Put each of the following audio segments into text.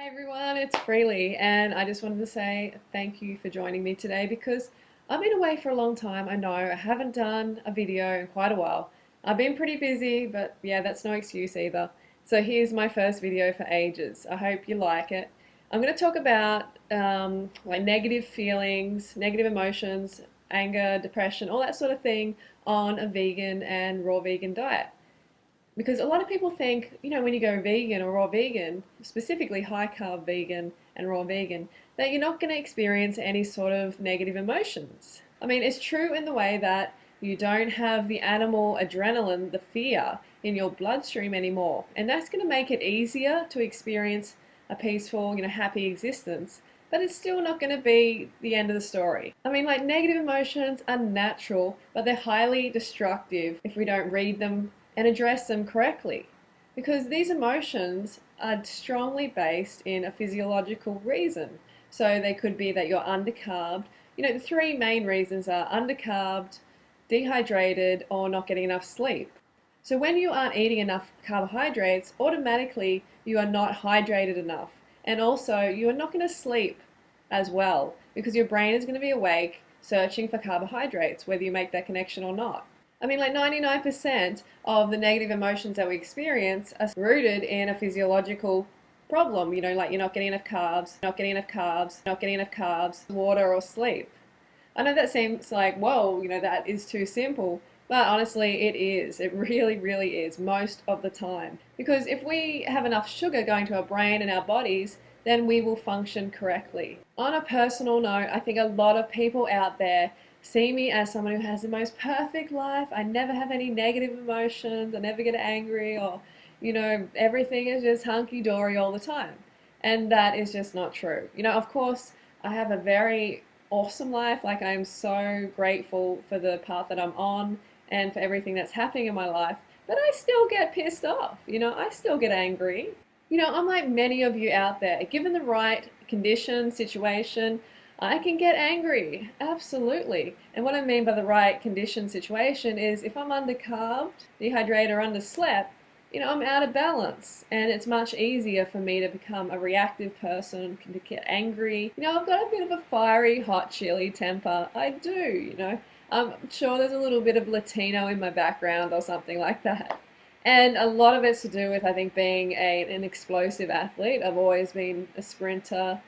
Hey everyone, it's Freelee, and I just wanted to say thank you for joining me today because I've been away for a long time. I know I haven't done a video in quite a while. I've been pretty busy, but yeah, that's no excuse either. So here's my first video for ages. I hope you like it. I'm going to talk about like negative feelings, negative emotions, anger, depression, all that sort of thing on a vegan and raw vegan diet. Because a lot of people think, when you go vegan or raw vegan, specifically high carb vegan and raw vegan, that you're not going to experience any sort of negative emotions. I mean, it's true in the way that you don't have the animal adrenaline, the fear, in your bloodstream anymore. And that's going to make it easier to experience a peaceful, happy existence. But it's still not going to be the end of the story. I mean, like, negative emotions are natural, but they're highly destructive if we don't read them and address them correctly. Because these emotions are strongly based in a physiological reason. So they could be that you're undercarbed. The three main reasons are undercarbed, dehydrated, or not getting enough sleep. So when you aren't eating enough carbohydrates, automatically you are not hydrated enough. And also you are not going to sleep as well because your brain is going to be awake searching for carbohydrates, whether you make that connection or not. I mean, like 99% of the negative emotions that we experience are rooted in a physiological problem, like you're not getting enough carbs, not getting enough carbs, not getting enough carbs, water or sleep. I know that seems like, whoa, that is too simple, but honestly, it is. It really, really is most of the time. Because if we have enough sugar going to our brain and our bodies, then we will function correctly. On a personal note, I think a lot of people out there see me as someone who has the most perfect life. I never have any negative emotions. I never get angry or, everything is just hunky-dory all the time. And that is just not true. Of course, I have a very awesome life. Like, I'm so grateful for the path that I'm on and for everything that's happening in my life. But I still get pissed off. I still get angry. Unlike many of you out there, given the right condition, situation, I can get angry, absolutely. And what I mean by the right condition situation is if I'm undercarbed, dehydrated, or underslept, I'm out of balance. And it's much easier for me to become a reactive person, to get angry. I've got a bit of a fiery, hot chili temper. I do. I'm sure there's a little bit of Latino in my background or something like that. And a lot of it's to do with, I think, being an explosive athlete. I've always been a sprinter.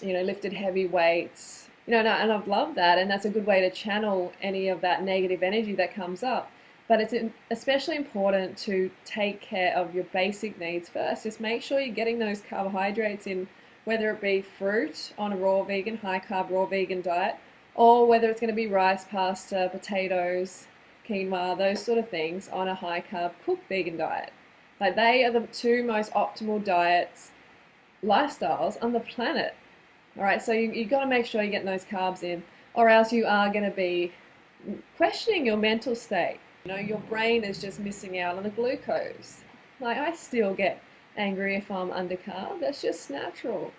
Lifted heavy weights, and I've loved that, and that's a good way to channel any of that negative energy that comes up. But it's especially important to take care of your basic needs first. Just make sure you're getting those carbohydrates in, whether it be fruit on a raw vegan, high carb raw vegan diet, or whether it's going to be rice, pasta, potatoes, quinoa, those sort of things on a high carb cooked vegan diet. Like, they are the two most optimal diets, lifestyles on the planet. All right, so you got to make sure you're getting those carbs in, or else you are going to be questioning your mental state. Your brain is just missing out on the glucose. Like, I still get angry if I'm undercarb. That's just natural.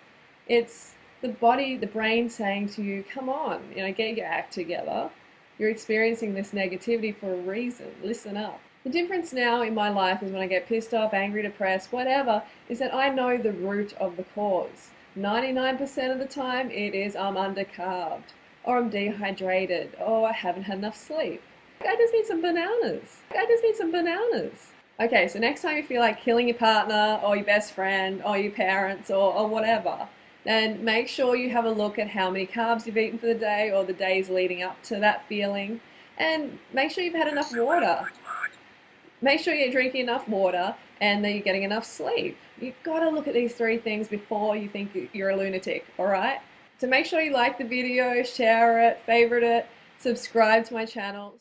It's the body, the brain saying to you, come on, get your act together. You're experiencing this negativity for a reason. Listen up. The difference now in my life is when I get pissed off, angry, depressed, whatever, is that I know the root of the cause. 99% of the time it is I'm undercarbed, or I'm dehydrated, or I haven't had enough sleep. I just need some bananas. I just need some bananas. Okay, so next time you feel like killing your partner or your best friend or your parents or whatever, then make sure you have a look at how many carbs you've eaten for the day or the days leading up to that feeling, and make sure you've had enough water. Make sure you're drinking enough water and that you're getting enough sleep. You've got to look at these three things before you think you're a lunatic, all right? So make sure you like the video, share it, favorite it, subscribe to my channel.